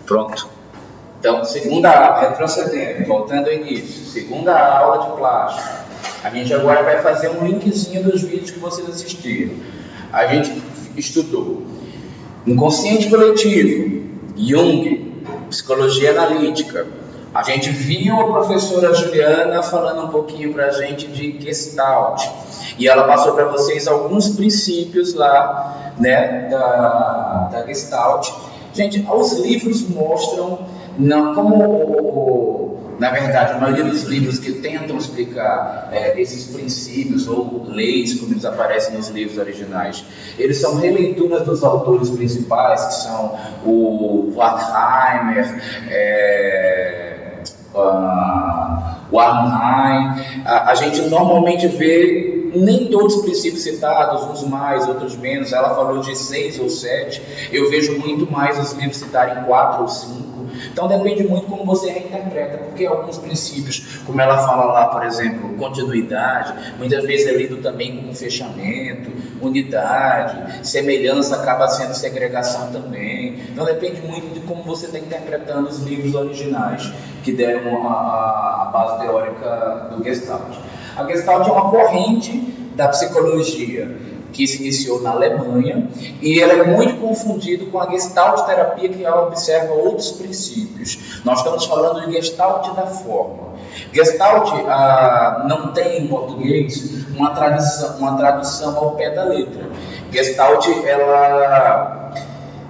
Pronto. Então, retrocedendo, voltando ao início, segunda aula de plástico. A gente agora vai fazer um linkzinho dos vídeos que vocês assistiram. A gente estudou inconsciente coletivo, Jung, psicologia analítica. A gente viu a professora Juliana falando um pouquinho para a gente de Gestalt. E ela passou para vocês alguns princípios lá, né, da Gestalt. Gente, os livros mostram, não, na verdade, a maioria dos livros que tentam explicar esses princípios ou leis, como eles aparecem nos livros originais, eles são releituras dos autores principais, que são o Wertheimer, o Arnheim. A gente normalmente vê nem todos os princípios citados, uns mais, outros menos. Ela falou de 6 ou 7, eu vejo muito mais os livros citarem 4 ou 5. Então depende muito como você reinterpreta, porque alguns princípios, como ela fala lá, por exemplo, continuidade, muitas vezes é lido também como fechamento, unidade, semelhança acaba sendo segregação também. Então depende muito de como você está interpretando os livros originais que deram a base teórica do Gestalt. A Gestalt é uma corrente da psicologia que se iniciou na Alemanha, e ela é muito confundida com a Gestalt terapia, que ela observa outros princípios. Nós estamos falando de Gestalt da forma. Gestalt não tem em português uma tradução ao pé da letra. Gestalt,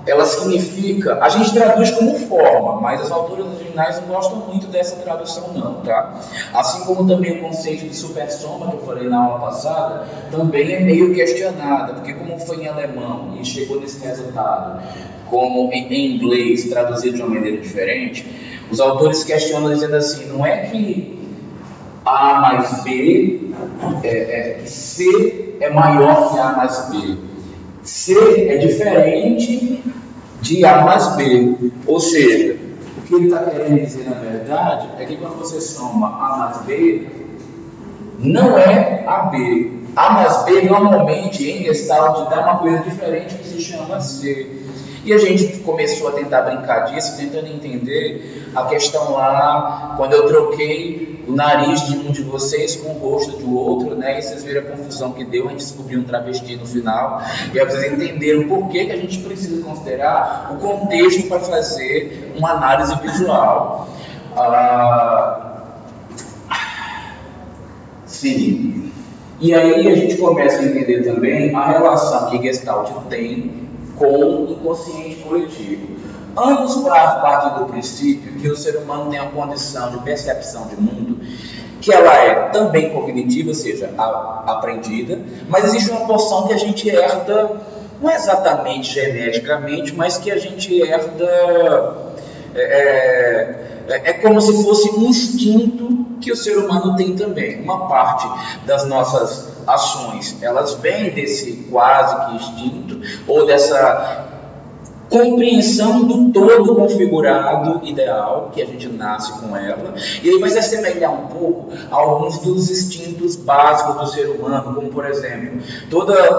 ela significa, a gente traduz como forma, mas os autores originais não gostam muito dessa tradução não, tá? Assim como também o conceito de supersoma, que eu falei na aula passada, também é meio questionado, porque como foi em alemão e chegou nesse resultado, como em inglês, traduzido de uma maneira diferente, os autores questionam dizendo assim, não é que A mais B, C é maior que A mais B. C é diferente de A mais B, ou seja, o que ele está querendo dizer na verdade é que quando você soma A mais B, não é AB. A mais B normalmente em Gestalt dá uma coisa diferente que se chama C. E a gente começou a tentar brincar disso, tentando entender a questão lá, quando eu troquei o nariz de um de vocês com o rosto do outro, né? E vocês viram a confusão que deu, a gente descobriu um travesti no final. E aí vocês entenderam por que a gente precisa considerar o contexto para fazer uma análise visual. Sim. E aí a gente começa a entender também a relação que Gestalt tem com o inconsciente coletivo. Ambos partem do princípio que o ser humano tem a condição de percepção de mundo, que ela é também cognitiva, ou seja, aprendida, mas existe uma porção que a gente herda, não exatamente geneticamente, mas que a gente herda, é como se fosse um instinto que o ser humano tem também. Uma parte das nossas ações, elas vêm desse quase que instinto, ou dessa compreensão do todo configurado ideal, que a gente nasce com ela, e aí vai se assemelhar um pouco a alguns dos instintos básicos do ser humano, como por exemplo,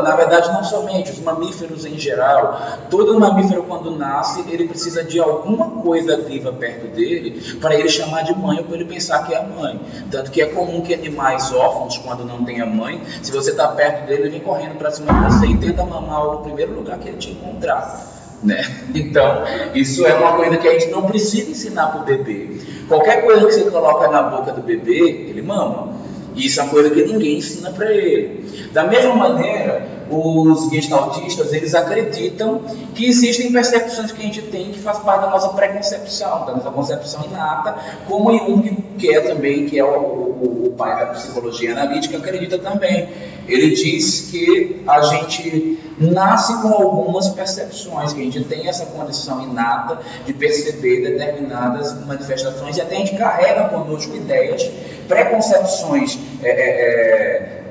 na verdade não somente os mamíferos em geral, todo mamífero quando nasce, ele precisa de alguma coisa viva perto dele, para ele chamar de mãe ou para ele pensar que é a mãe, tanto que é comum que animais órfãos, quando não tem a mãe, se você está perto dele, ele vem correndo para cima de você e tenta mamar no primeiro lugar que ele te encontrar. Né? Então, isso é uma coisa que a gente não precisa ensinar para o bebê. Qualquer coisa que você coloca na boca do bebê, ele mama. E isso é uma coisa que ninguém ensina para ele. Da mesma maneira, os gestaltistas, eles acreditam que existem percepções que a gente tem que faz parte da nossa preconcepção, da nossa concepção inata, como Jung, que é o pai da psicologia analítica, acredita também. Ele diz que a gente nasce com algumas percepções, que a gente tem essa condição inata de perceber determinadas manifestações e até a gente carrega conosco ideias, preconcepções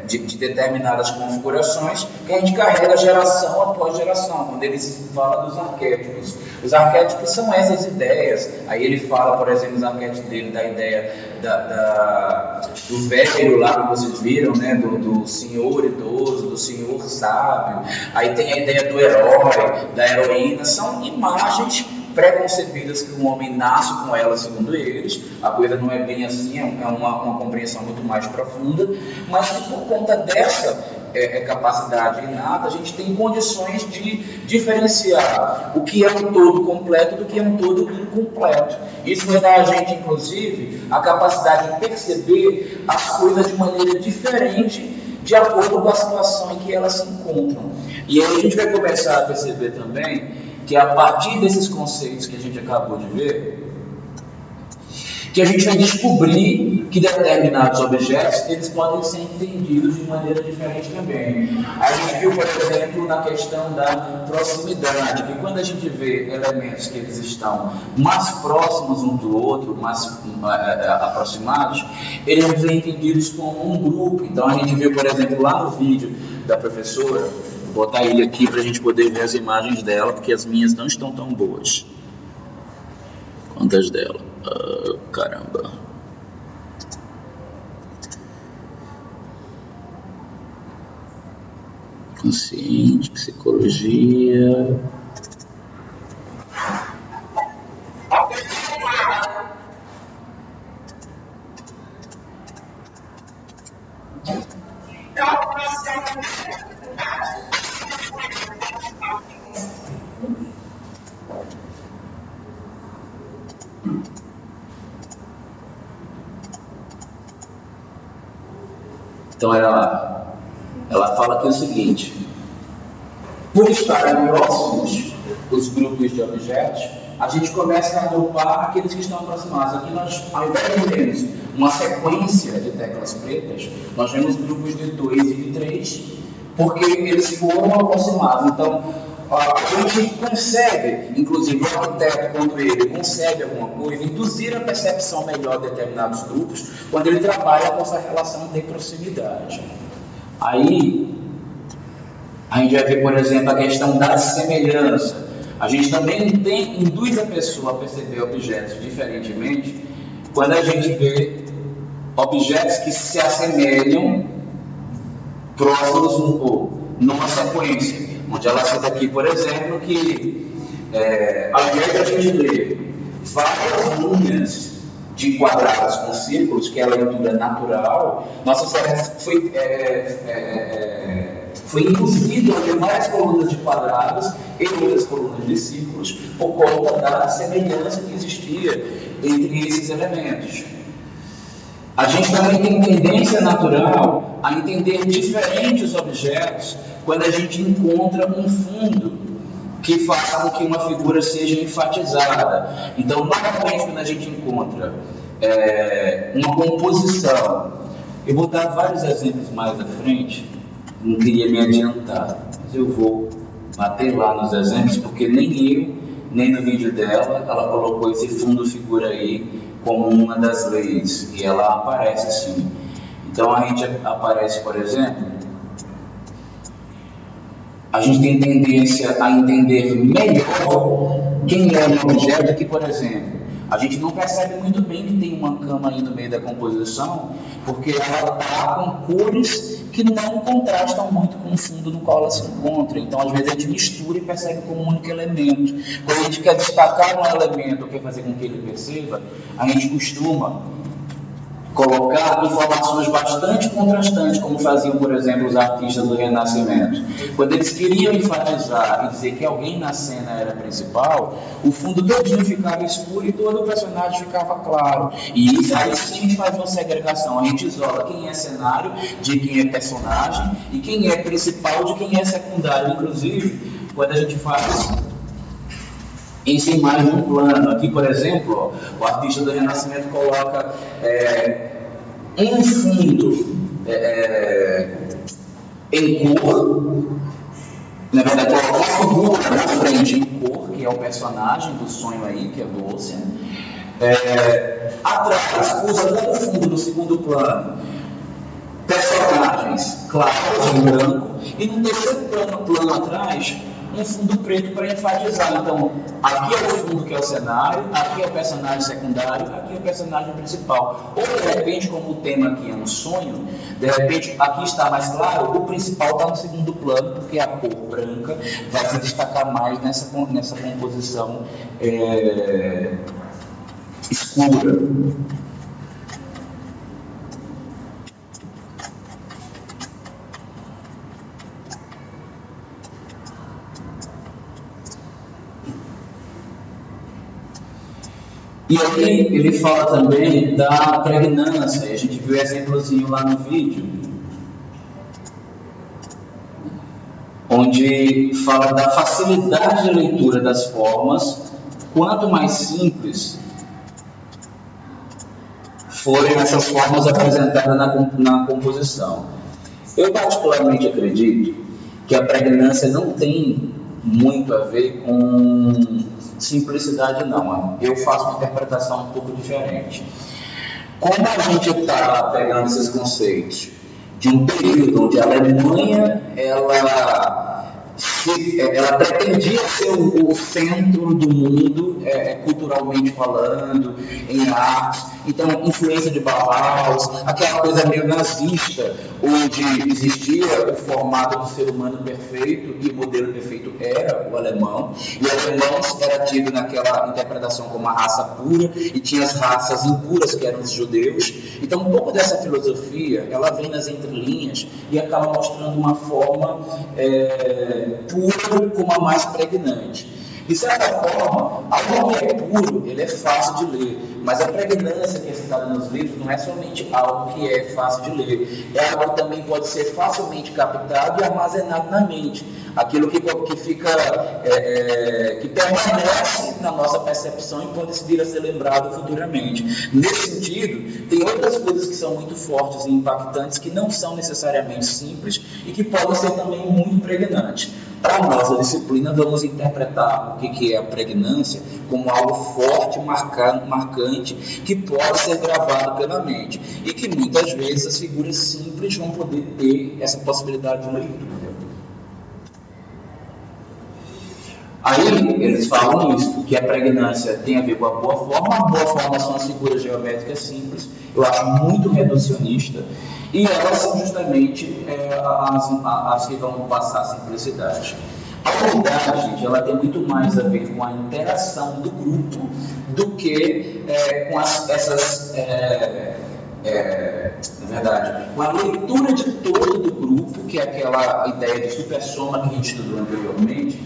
de determinadas configurações que a gente carrega geração após geração, quando ele fala dos arquétipos. Os arquétipos são essas ideias. Aí ele fala, por exemplo, os arquétipos dele da ideia do velho lá que vocês viram, né? do senhor idoso, do senhor sábio. Aí tem a ideia do herói, da heroína. São imagens preconcebidas que o homem nasce com elas, segundo eles. A coisa não é bem assim, é uma compreensão muito mais profunda, mas que por conta dessa capacidade inata, a gente tem condições de diferenciar o que é um todo completo do que é um todo incompleto. Isso vai dar a gente, inclusive, a capacidade de perceber as coisas de maneira diferente de acordo com a situação em que elas se encontram. E aí a gente vai começar a perceber também que a partir desses conceitos que a gente acabou de ver, que a gente vai descobrir que determinados objetos eles podem ser entendidos de maneira diferente também. A gente viu, por exemplo, na questão da proximidade, que quando a gente vê elementos que eles estão mais próximos um do outro, mais aproximados, eles vão ser entendidos como um grupo. Então a gente viu, por exemplo, lá no vídeo da professora, vou botar ele aqui para a gente poder ver as imagens dela, porque as minhas não estão tão boas quanto as dela. Caramba. Consciente, psicologia. Então ela fala aqui o seguinte: por estarem próximos os grupos de objetos, a gente começa a agrupar aqueles que estão aproximados. Aqui nós, ao invés de termos uma sequência de teclas pretas, nós vemos grupos de 2 e de 3, porque eles foram aproximados. Então, a gente consegue, inclusive o arquiteto, quando ele consegue alguma coisa, induzir a percepção melhor de determinados grupos, quando ele trabalha com essa relação de proximidade. Aí, a gente vai ver, por exemplo, a questão da semelhança. A gente também induz a pessoa a perceber objetos diferentemente quando a gente vê objetos que se assemelham próximos um pouco, numa sequência. Onde ela cita aqui, por exemplo, que ao invés de a gente ler várias linhas de quadrados com círculos, que é a leitura natural, nossa cérebro foi induzido a ler várias colunas de quadrados e outras colunas de círculos por conta da semelhança que existia entre esses elementos. A gente também tem tendência natural a entender diferentes objetos quando a gente encontra um fundo que faça com que uma figura seja enfatizada. Então, normalmente, quando a gente encontra uma composição, eu vou dar vários exemplos mais à frente, não queria me adiantar, mas eu vou bater lá nos exemplos, porque nem eu, nem no vídeo dela, ela colocou esse fundo figura aí como uma das leis, e ela aparece sim. Então a gente aparece, por exemplo, a gente tem tendência a entender melhor quem é um objeto que, por exemplo, a gente não percebe muito bem que tem uma cama aí no meio da composição, porque ela está com cores que não contrastam muito com o fundo no qual ela se encontra. Então, às vezes, a gente mistura e percebe como um único elemento. Quando a gente quer destacar um elemento ou quer fazer com que ele perceba, a gente costuma colocar informações bastante contrastantes, como faziam, por exemplo, os artistas do Renascimento. Quando eles queriam enfatizar e dizer que alguém na cena era principal, o fundo todinho ficava escuro e todo o personagem ficava claro. E isso aí sim a gente faz uma segregação. A gente isola quem é cenário de quem é personagem e quem é principal de quem é secundário. Inclusive, quando a gente faz isso em mais de um plano. Aqui, por exemplo, o artista do Renascimento coloca um fundo em cor, na verdade, coloca uma figura na frente em cor, que é o personagem do sonho aí, que é do Ocean. Atrás, usa como fundo no segundo plano personagens claros em branco, e no terceiro plano atrás, um fundo preto para enfatizar. Então, aqui é o fundo que é o cenário, aqui é o personagem secundário, aqui é o personagem principal. Ou, de repente, como o tema aqui é um sonho, de repente, aqui está mais claro, o principal está no segundo plano, porque a cor branca vai se destacar mais nessa composição escura. E aí ele fala também da pregnância, a gente viu o exemplozinho lá no vídeo, onde fala da facilidade de leitura das formas, quanto mais simples forem essas formas apresentadas na composição. Eu particularmente acredito que a pregnância não tem muito a ver com simplicidade, não. Eu faço uma interpretação um pouco diferente. Como a gente está pegando esses conceitos de um período onde a Alemanha ela pretendia ser o centro do mundo, culturalmente falando, em arte. Então, influência de Bauhaus, aquela coisa meio nazista, onde existia o formato do ser humano perfeito e o modelo perfeito era o alemão. E o alemão era tido naquela interpretação como a raça pura e tinha as raças impuras, que eram os judeus. Então, um pouco dessa filosofia, ela vem nas entrelinhas e acaba mostrando uma forma pura como a mais pregnante. De certa forma, algo que é puro, ele é fácil de ler, mas a pregnância que é citada nos livros não é somente algo que é fácil de ler, é algo que também pode ser facilmente captado e armazenado na mente, aquilo que fica, que permanece na nossa percepção e pode vir a ser lembrado futuramente. Nesse sentido, tem outras coisas que são muito fortes e impactantes que não são necessariamente simples e que podem ser também muito pregnantes. Para a nossa disciplina, vamos interpretar o que é a pregnância como algo forte, marcante, que pode ser gravado pela mente e que muitas vezes as figuras simples vão poder ter essa possibilidade de leitura. Aí eles falam isso, que a pregnância tem a ver com a boa forma são as figuras geométricas simples, eu acho muito reducionista, e elas são justamente as que vão passar a simplicidade. A unidade, gente, ela tem muito mais a ver com a interação do grupo do que com na verdade, com a leitura de todo do grupo, que é aquela ideia de supersoma que a gente estudou anteriormente,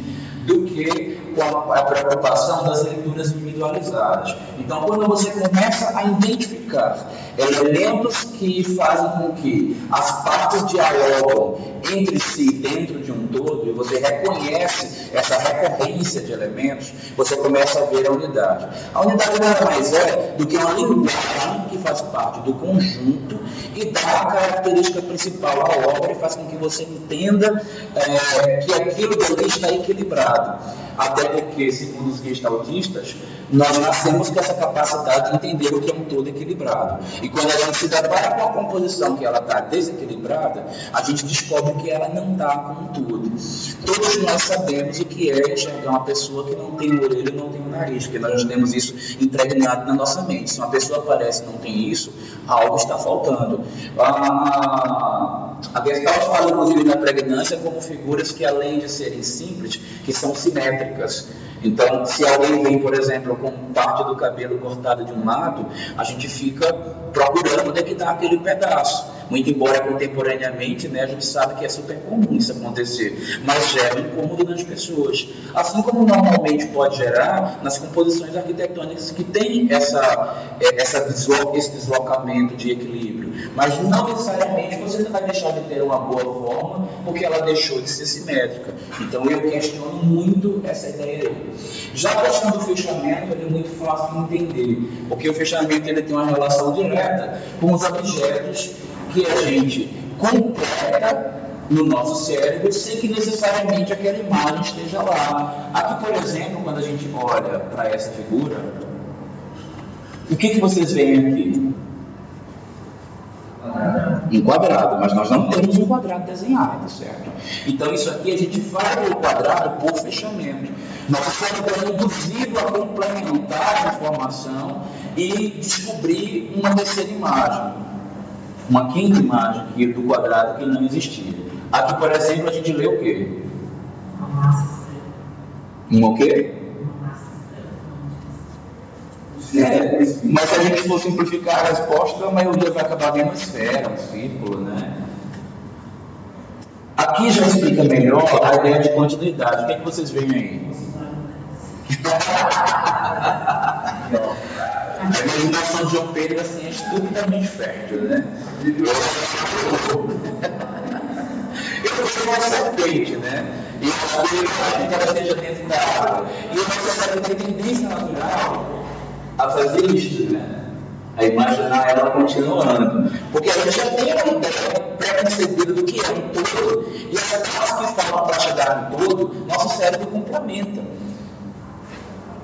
do que com a preocupação das leituras individualizadas. Então, quando você começa a identificar elementos que fazem com que as partes dialogam entre si dentro de um todo, e você reconhece essa recorrência de elementos, você começa a ver a unidade. A unidade nada mais é do que uma linguagem que faz parte do conjunto e dá a característica principal à obra e faz com que você entenda que aquilo dali está equilibrado. Até porque, segundo os gestaltistas, nós nascemos com essa capacidade de entender o que é um todo equilibrado. E quando a gente se depara com a composição que ela está desequilibrada, a gente descobre que ela não está com um todo. Todos nós sabemos o que é enxergar uma pessoa que não tem orelha e não tem nariz, porque nós temos isso impregnado na nossa mente. Se uma pessoa aparece e não tem isso, algo está faltando. A Gestalt fala, inclusive, na pregnância como figuras que, além de serem simples, que são simétricas. Então, se alguém vem, por exemplo, com parte do cabelo cortado de um lado, a gente fica procurando onde é que está aquele pedaço. Muito embora contemporaneamente, né, a gente sabe que é super comum isso acontecer, mas gera incômodo nas pessoas. Assim como normalmente pode gerar nas composições arquitetônicas que tem esse deslocamento de equilíbrio. Mas não necessariamente você vai deixar de ter uma boa forma porque ela deixou de ser simétrica. Então eu questiono muito essa ideia aí. Já a questão do fechamento ele é muito fácil de entender, porque o fechamento ele tem uma relação direta com os objetos que a gente completa no nosso cérebro sem que necessariamente aquela imagem esteja lá. Aqui, por exemplo, quando a gente olha para essa figura, o que vocês veem aqui? Um quadrado, mas nós não temos um quadrado desenhado, certo? Então isso aqui a gente vai para o quadrado por fechamento. Nosso cérebro é induzido a complementar a informação e descobrir uma terceira imagem, uma quinta imagem aqui do quadrado que não existia. Aqui, por exemplo, a gente lê o quê? O quê? Mas se a gente for simplificar a resposta, a maioria vai acabar vendo esfera, um círculo, né? Aqui já explica melhor a ideia de continuidade. O que é que vocês veem aí? A imaginação de João Pedro assim, é estupidamente fértil, né? Eu sou uma serpente, né? E eu acho que ela esteja dentro da água. E o nosso cérebro tem tendência natural a fazer isso, né? A imaginar ela continuando. Porque a gente já tem uma ideia pré-concebida do que é um todo, e essas partes que falam para chegar no todo, nosso cérebro complementa.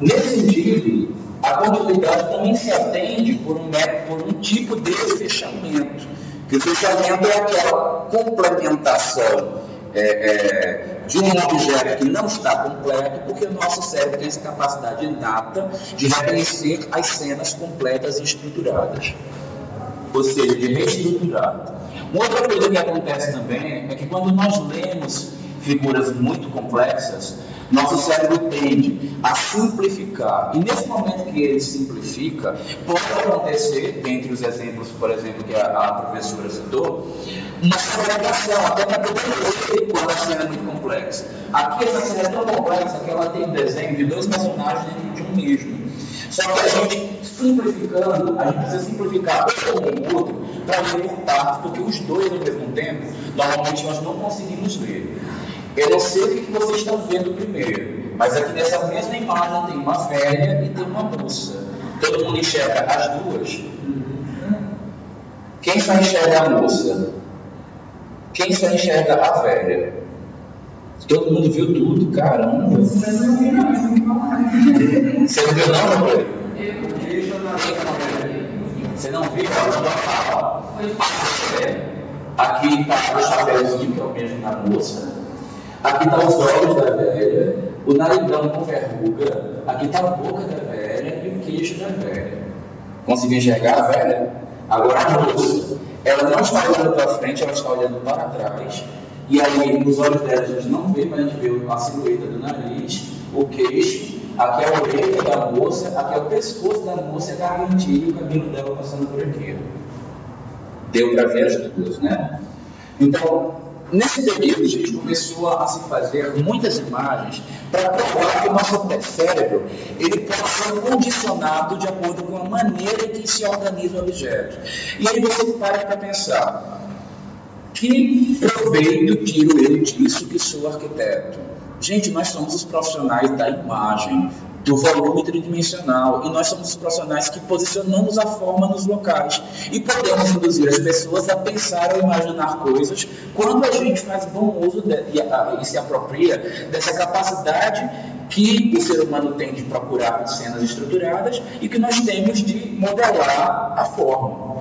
Nesse sentido, a continuidade também se atende por um tipo de fechamento. Que o fechamento é aquela complementação de um objeto que não está completo, porque o nosso cérebro tem essa capacidade inata de reconhecer as cenas completas e estruturadas, ou seja, de reestruturar. Uma outra coisa que acontece também é que quando nós lemos figuras muito complexas, nosso cérebro tende a simplificar. E nesse momento que ele simplifica, pode acontecer, dentre os exemplos, por exemplo, que a professora citou, uma segregação, até para poder ler quando a cena é muito complexa. Aqui essa cena é tão complexa que ela tem um desenho de dois personagens dentro de um mesmo. Só que a gente, simplificando, a gente precisa simplificar um ou outro para ler por partes, porque os dois ao mesmo tempo, normalmente nós não conseguimos ler. Eu não sei o que vocês estão vendo primeiro, mas aqui nessa mesma imagem tem uma velha e tem uma moça. Todo mundo enxerga as duas? Quem só enxerga a moça? Quem só enxerga a velha? Todo mundo viu tudo, caramba. Você não viu não, Roberto? Você não viu? Aqui está o chapéuzinho, que é o mesmo da moça. Aqui está os olhos da velha, o narigão com verruga, aqui está a boca da velha e o queixo da velha. Conseguiu enxergar a velha? Agora a moça, ela não está olhando para frente, ela está olhando para trás. E aí, nos olhos dela, a gente não vê, mas a gente vê a silhueta do nariz, o queixo, aqui é a orelha da moça, aqui é o pescoço da moça, a gargantilha e o cabelo dela passando por aqui. Deu para ver as duas, né? Então, nesse período, a gente começou a se fazer muitas imagens para provar que o nosso cérebro ele pode ser condicionado de acordo com a maneira em que se organiza o objeto. E aí você para pensar, que proveito tiro eu disso que sou arquiteto? Gente, nós somos os profissionais da imagem, do volume tridimensional, e nós somos os profissionais que posicionamos a forma nos locais e podemos induzir as pessoas a pensar ou imaginar coisas quando a gente faz bom uso e se apropria dessa capacidade que o ser humano tem de procurar por cenas estruturadas e que nós temos de modelar a forma.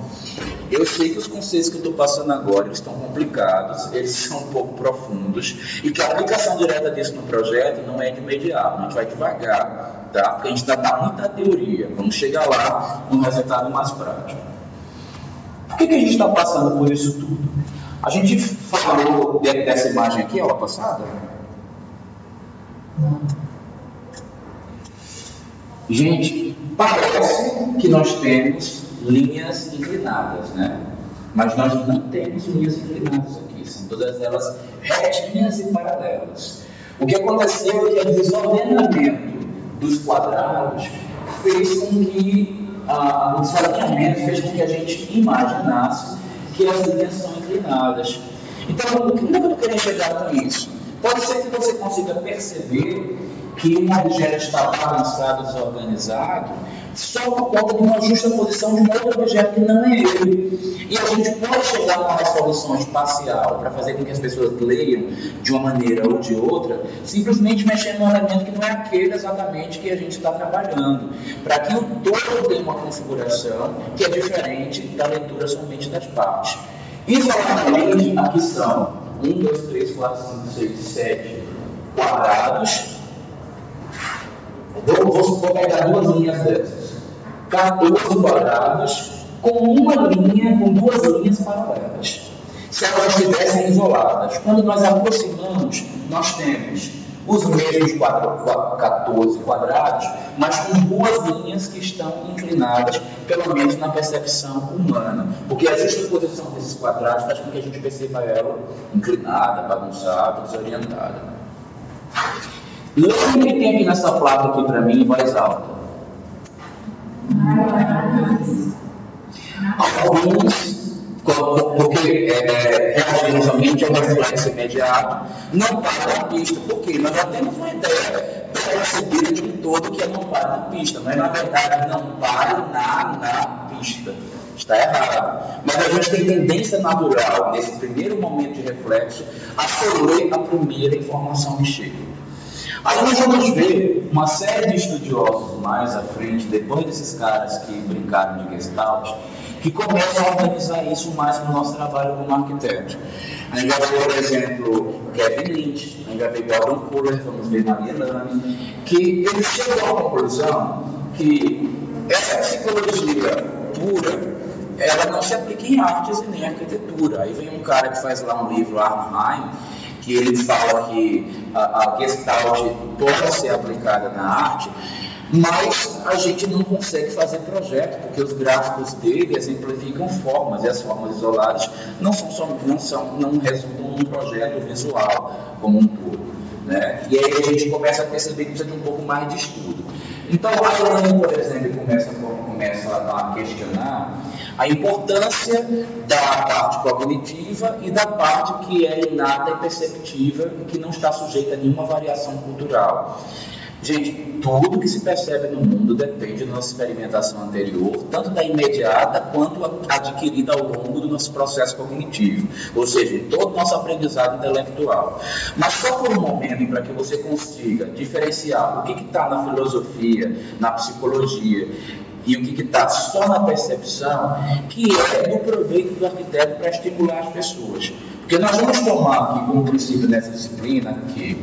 Eu sei que os conceitos que eu estou passando agora eles estão complicados, eles são um pouco profundos e que a aplicação direta disso no projeto não é de imediato, a gente vai devagar, tá? Porque a gente ainda está muito na teoria, vamos chegar lá num resultado mais prático. Por que a gente está passando por isso tudo? A gente falou dessa imagem aqui, aula passada? Gente, parece que nós temos linhas inclinadas, né? Mas nós não temos linhas inclinadas aqui, são todas elas retinhas e paralelas. O que aconteceu é que o desordenamento dos quadrados fez com que o desalinhamento fez com que a gente imaginasse que as linhas são inclinadas. Então, o que eu estou querendo chegar com isso? Pode ser que você consiga perceber que um objeto está balançado, desorganizado, só por conta de uma justa posição de um outro objeto que não é ele. E a gente pode chegar a uma resolução espacial para fazer com que as pessoas leiam de uma maneira ou de outra, simplesmente mexendo num elemento que não é aquele exatamente que a gente está trabalhando, para que o todo tenha uma configuração que é diferente da leitura somente das partes. Isoladamente, aqui são 1, 2, 3, 4, 5, 6, 7 quadrados. Vou pegar duas linhas dessas. 14 quadrados com uma linha, com duas linhas paralelas. Se elas estivessem isoladas, quando nós aproximamos, nós temos os mesmos 14 quadrados, mas com duas linhas que estão inclinadas, pelo menos na percepção humana. Porque a justaposição desses quadrados faz com que a gente perceba ela inclinada, bagunçada, desorientada. Leia o que tem aqui nessa placa aqui para mim em voz alta. Alguns, porque reagimos somente ao reflexo imediato, não para na pista. Por quê? Nós já temos uma ideia percebida de um todo que é não para na pista, mas na verdade não para na pista. Está errado. Mas a gente tem tendência natural, nesse primeiro momento de reflexo, a colher a primeira informação que chega. Aí nós vamos ver uma série de estudiosos mais à frente, depois desses caras que brincaram de Gestalt, que começam a organizar isso mais no nosso trabalho como arquiteto. A gente vai ver, por exemplo, Kevin Lynch, a gente vai ver Gordon Fuller, vamos ver Maria Lamy, que eles chegam à conclusão que essa psicologia pura, ela não se aplica em artes e nem em arquitetura. Aí vem um cara que faz lá um livro, Arnheim, que ele fala que a Gestalt pode ser aplicada na arte, mas a gente não consegue fazer projeto, porque os gráficos dele exemplificam formas, e as formas isoladas não resultam num projeto visual como um todo, né? E aí a gente começa a perceber que precisa de um pouco mais de estudo. Então, a Elaine, por exemplo, começa a questionar a importância da parte cognitiva e da parte que é inata e perceptiva e que não está sujeita a nenhuma variação cultural. Gente, tudo que se percebe no mundo depende da nossa experimentação anterior, tanto da imediata quanto adquirida ao longo do nosso processo cognitivo, ou seja, todo o nosso aprendizado intelectual. Mas só por um momento para que você consiga diferenciar o que está na filosofia, na psicologia, e o que está só na percepção, que é do proveito do arquiteto para estimular as pessoas. Porque nós vamos tomar aqui como princípio nessa disciplina que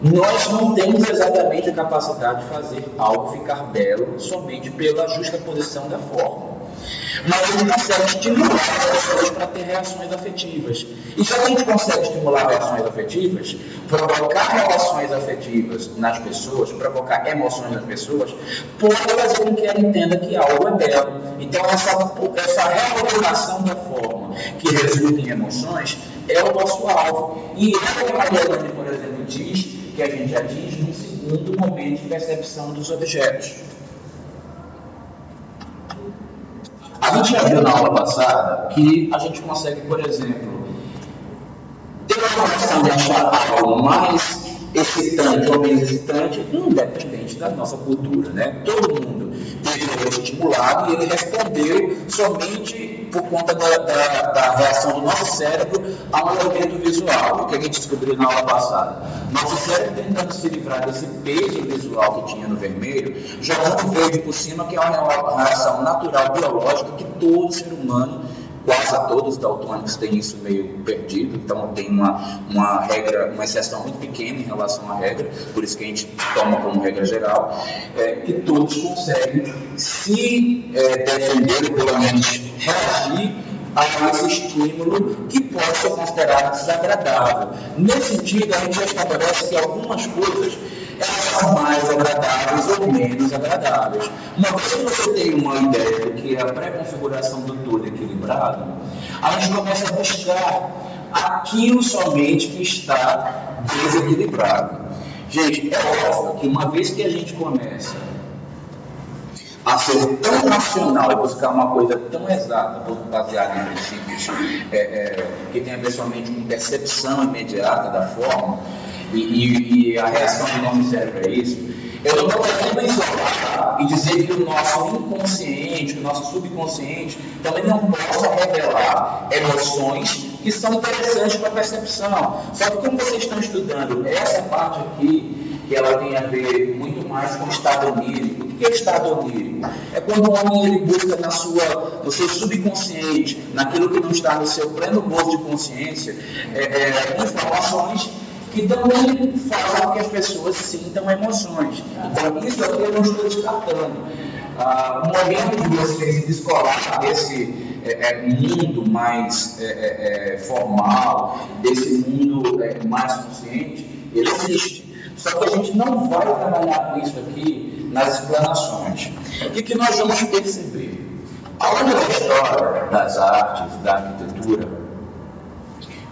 nós não temos exatamente a capacidade de fazer algo ficar belo somente pela justa posição da forma. Mas a gente consegue estimular as pessoas para ter reações afetivas. E se a gente consegue estimular reações afetivas, provocar relações afetivas nas pessoas, provocar emoções nas pessoas, pode fazer com que ela entenda que algo é belo. Então, essa reorganização da forma que resulta em emoções é o nosso alvo. E a Maria Lamy, por exemplo, diz que a gente atinge um segundo momento de percepção dos objetos. A gente já viu na aula passada que a gente consegue, por exemplo, ter uma questão de achar algo mais excitante ou menos excitante, independente da nossa cultura, né? Todo mundo teve estimulado e ele respondeu somente por conta da reação do nosso cérebro a um elemento visual. O que a gente descobriu na aula passada? Nosso cérebro tentando se livrar desse peso visual que tinha no vermelho, jogando verde por cima, que é uma reação natural biológica que todo ser humano, quase todos os daltônicos têm isso meio perdido, então tem uma regra, uma exceção muito pequena em relação à regra, por isso que a gente toma como regra geral, que todos conseguem se defender, ou pelo menos reagir a esse estímulo que pode ser considerado desagradável. Nesse sentido, a gente já estabelece que algumas coisas elas são mais agradáveis ou menos agradáveis. Uma vez que você tem uma ideia do que é a pré-configuração do todo equilibrado, a gente começa a buscar aquilo somente que está desequilibrado. Gente, é óbvio que uma vez que a gente começa a ser tão racional e buscar uma coisa tão exata, baseada em princípios que tem a ver somente com percepção imediata da forma, e a reação do nosso cérebro é isso, eu não estou querendo isolar e dizer que o nosso inconsciente, o nosso subconsciente também não possa revelar emoções que são interessantes para a percepção. Só que como vocês estão estudando essa parte aqui que ela tem a ver muito mais com o estado onírico. O que é estado onírico? É quando o homem ele busca no seu subconsciente, naquilo que não está no seu pleno gozo de consciência, informações que também fazem com que as pessoas sintam emoções. Então, isso aqui eu não estou descartando. O momento de você se descolar desse mundo mais formal, desse mundo mais consciente, ele existe. Só que a gente não vai trabalhar com isso aqui nas explanações. O que nós vamos perceber? Ao longo da história das artes, da arquitetura,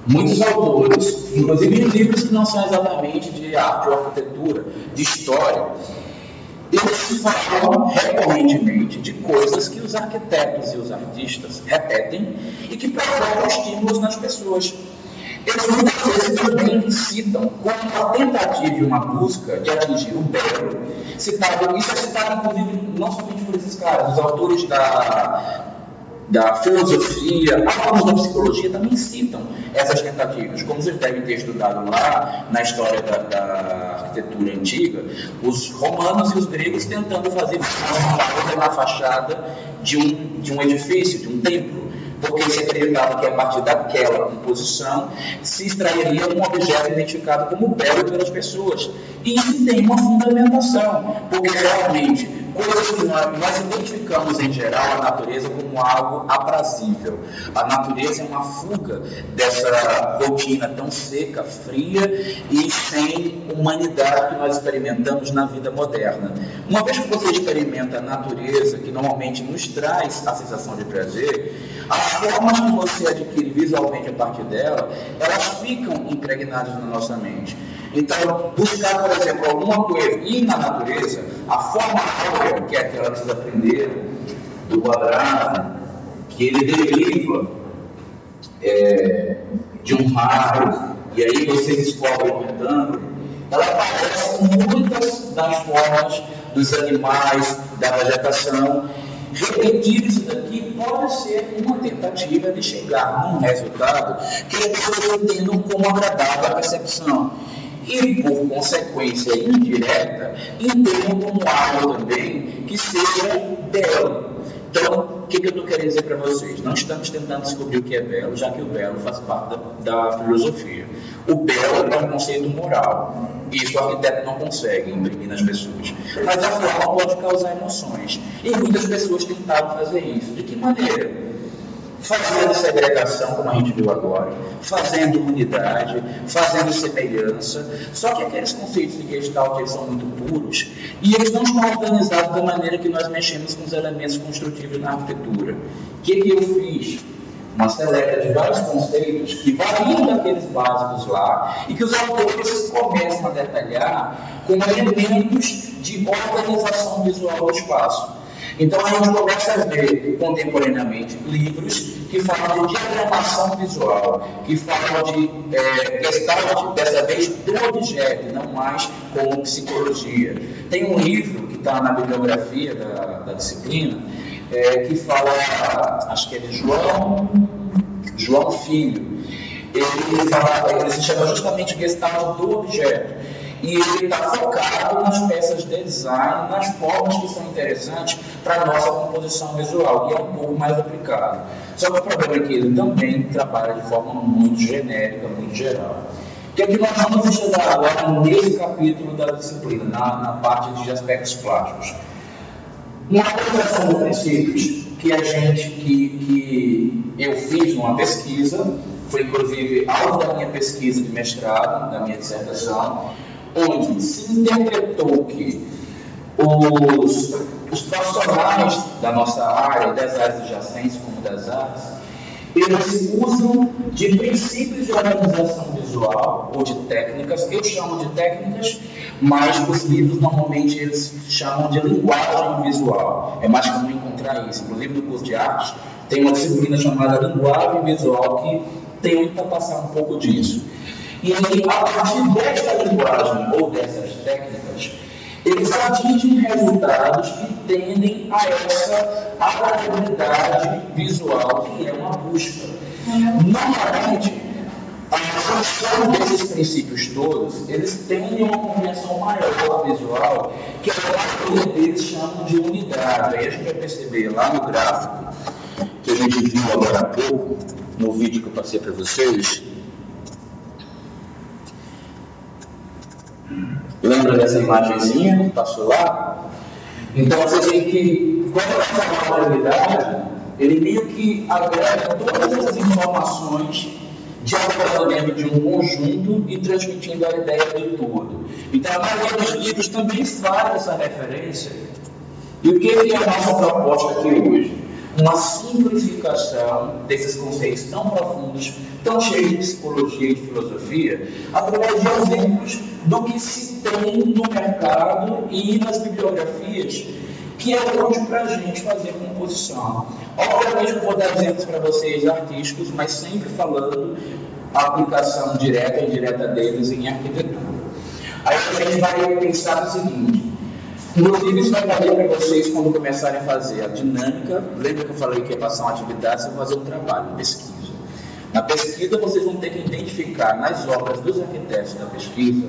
muitos autores, inclusive em livros que não são exatamente de arte ou arquitetura, de história, eles falam recorrentemente de coisas que os arquitetos e os artistas repetem e que provocam estímulos nas pessoas. Eles muitas vezes também citam como uma tentativa e uma busca de atingir o belo. Isso é citado, inclusive, não somente por esses caras, os autores da filosofia, alguns da psicologia também citam essas tentativas. Como vocês devem ter estudado lá na história da arquitetura antiga, os romanos e os gregos tentando fazer uma fachada de um edifício, de um templo, porque se acreditava que a partir daquela composição se extrairia um objeto identificado como belo pelas pessoas. E isso tem uma fundamentação, porque realmente coisas que nós identificamos em geral a natureza como algo aprazível. A natureza é uma fuga dessa rotina tão seca, fria e sem humanidade que nós experimentamos na vida moderna. Uma vez que você experimenta a natureza, que normalmente nos traz a sensação de prazer, as formas que você adquire visualmente a partir dela, elas ficam impregnadas na nossa mente. Então, buscar, por exemplo, alguma coisa, e na natureza, a forma áurea, que é aquela que vocês aprenderam, do quadrado, que ele deriva de um raio, e aí você descobre o retângulo, ela aparece com muitas das formas dos animais, da vegetação. Repetir isso daqui pode ser uma tentativa de chegar num resultado que as pessoas entendam como agradável à percepção. E, por consequência indireta, entendam como algo também que seja belo. Então, o que eu estou querendo dizer para vocês? Não estamos tentando descobrir o que é belo, já que o belo faz parte da filosofia. O belo é um conceito moral. Isso o arquiteto não consegue imprimir nas pessoas. Mas a forma pode causar emoções. E muitas pessoas tentaram fazer isso. De que maneira? Fazendo segregação, como a gente viu agora, fazendo unidade, fazendo semelhança. Só que aqueles conceitos de Gestalt, eles são muito puros e eles não estão organizados da maneira que nós mexemos com os elementos construtivos na arquitetura. O que eu fiz? Uma seleta de vários conceitos que variam daqueles básicos lá e que os autores começam a detalhar como elementos de organização visual do espaço. Então a gente começa a ver contemporaneamente livros que falam de diagramação visual, que falam de Gestalt, dessa vez do objeto, não mais como psicologia. Tem um livro que está na bibliografia da disciplina, que fala, acho que é de João Filho. Ele se chama justamente Gestalt do objeto. E ele está focado nas peças de design, nas formas que são interessantes para a nossa composição visual, e é um pouco mais aplicado. Só que o problema é que ele também trabalha de forma muito genérica, muito geral. O que é que nós vamos estudar agora nesse capítulo da disciplina, na parte de aspectos plásticos? Uma apresentação de princípios que eu fiz numa pesquisa, foi inclusive alvo da minha pesquisa de mestrado, da minha dissertação, onde se interpretou que os profissionais da nossa área, das áreas adjacentes como das artes, eles usam de princípios de organização visual ou de técnicas, eu chamo de técnicas, mas os livros normalmente eles chamam de linguagem visual. É mais comum encontrar isso. Inclusive no curso de artes tem uma disciplina chamada linguagem visual que tenta passar um pouco disso. E aí, a partir desta linguagem ou dessas técnicas, eles atingem resultados que tendem a essa adaptabilidade visual, que é uma busca. Normalmente, A função desses princípios todos, eles têm uma compreensão maior visual, que a maioria deles chamam de unidade. Aí a gente vai perceber lá no gráfico, que a gente viu agora há pouco, no vídeo que eu passei para vocês. Lembra dessa imagenzinha que passou lá? Então vocês veem que, quando eu falo de unidade, ele meio que agrega todas essas informações dialogando dentro de um conjunto e transmitindo a ideia do todo. Então, a maioria dos livros também faz essa referência. E o que é a nossa proposta aqui hoje? Uma simplificação desses conceitos tão profundos, tão cheios de psicologia e de filosofia, através de exemplos do que se tem no mercado e nas bibliografias, que é útil para a gente fazer composição. Obviamente, eu vou dar exemplos para vocês artísticos, mas sempre falando a aplicação direta e indireta deles em arquitetura. Aí a gente vai pensar no seguinte, inclusive isso vai valer para vocês quando começarem a fazer a dinâmica. Lembra que eu falei que ia passar uma atividade, você vai fazer um trabalho, uma pesquisa. Na pesquisa, vocês vão ter que identificar nas obras dos arquitetos da pesquisa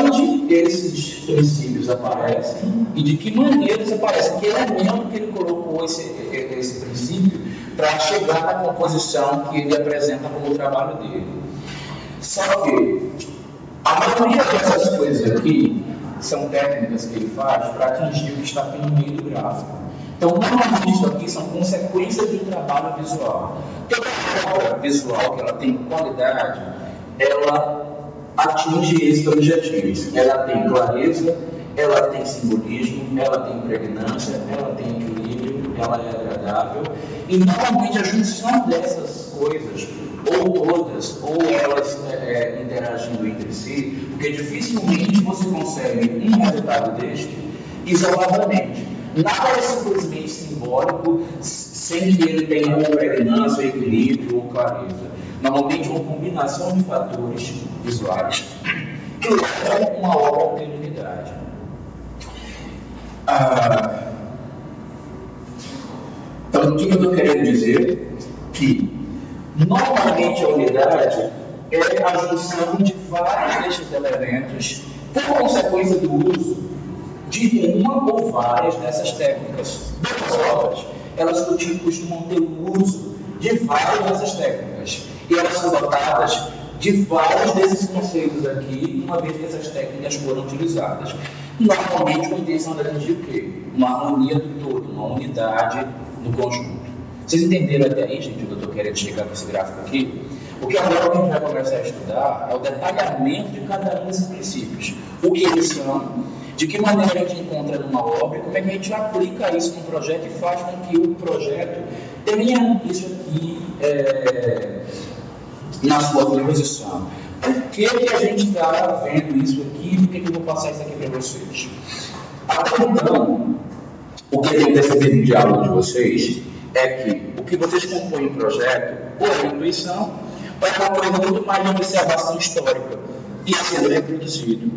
onde esses princípios aparecem e de que maneira eles aparecem, que elemento que ele colocou esse princípio para chegar na composição que ele apresenta como o trabalho dele. Só que a maioria dessas coisas aqui são técnicas que ele faz para atingir o que está aqui no meio do gráfico. Então, normalmente isso aqui são consequências de um trabalho visual. Toda obra visual que ela tem qualidade, ela atinge esses objetivos. Ela tem clareza, ela tem simbolismo, ela tem pregnância, ela tem equilíbrio, ela é agradável. E normalmente a junção dessas coisas, ou todas, ou elas interagindo entre si, porque dificilmente você consegue um resultado deste isoladamente. Nada é simplesmente simbólico sem que ele tenha ou pregnância, equilíbrio ou clareza. Normalmente uma combinação de fatores visuais que levam uma obra à ter unidade. Então, o que eu estou querendo dizer? Que normalmente a unidade é a junção de vários destes elementos por consequência do uso de uma ou várias dessas técnicas. Duas obras, elas costumam ter o uso de várias dessas técnicas. E elas são dotadas de vários desses conceitos aqui, uma vez que essas técnicas foram utilizadas. Normalmente, com a intenção de atingir o quê? Uma harmonia do todo, uma unidade no conjunto. Vocês entenderam até aí, gente, o que eu estou querendo chegar com esse gráfico aqui? O que agora a gente vai começar a estudar é o detalhamento de cada um desses princípios. O que eles são, de que maneira a gente encontra numa obra, como é que a gente aplica isso num projeto e faz com que o projeto tenha isso aqui na sua composição. Por que a gente está vendo isso aqui e por que eu vou passar isso aqui para vocês? Até então, o que eu tenho percebido no diálogo de vocês é que o que vocês compõem em projeto, ou é intuição, ou é uma coisa muito mais de observação histórica e sendo reproduzido.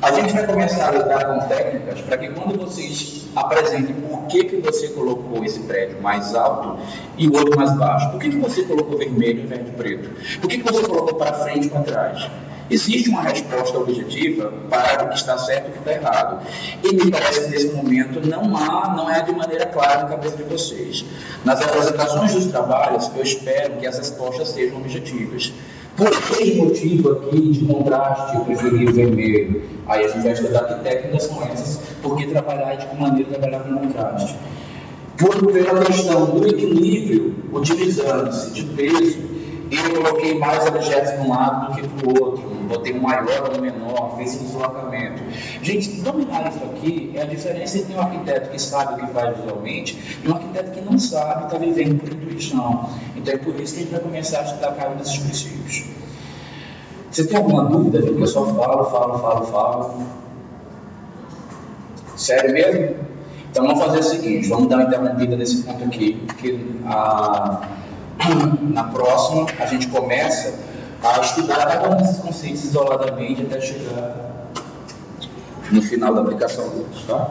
A gente vai começar a lidar com técnicas para que quando vocês apresentem por que você colocou esse prédio mais alto e o outro mais baixo, por que você colocou vermelho ao invés de preto, por que você colocou para frente e para trás. Existe uma resposta objetiva para o que está certo e o que está errado. E me parece que nesse momento não é de maneira clara na cabeça de vocês. Nas apresentações dos trabalhos, eu espero que essas respostas sejam objetivas. Por que motivo aqui de contraste eu preferi o vermelho? Aí a gente vai estudar que técnicas são essas, por que trabalhar e de que maneira trabalhar com contraste. Pela questão do equilíbrio, utilizando-se de peso, eu coloquei mais objetos de um lado do que do outro, botei um maior ou um menor, fiz esse deslocamento. Gente, dominar isso aqui é a diferença entre um arquiteto que sabe o que faz visualmente e um arquiteto que não sabe, está vivendo por intuição. Então é por isso que a gente vai começar a estudar cada um desses princípios. Você tem alguma dúvida? Porque eu só falo. Sério mesmo? Então vamos fazer o seguinte, vamos dar uma interrompida nesse ponto aqui, porque na próxima a gente começa a estudar cada um desses conceitos isoladamente até chegar no final da aplicação deles, tá?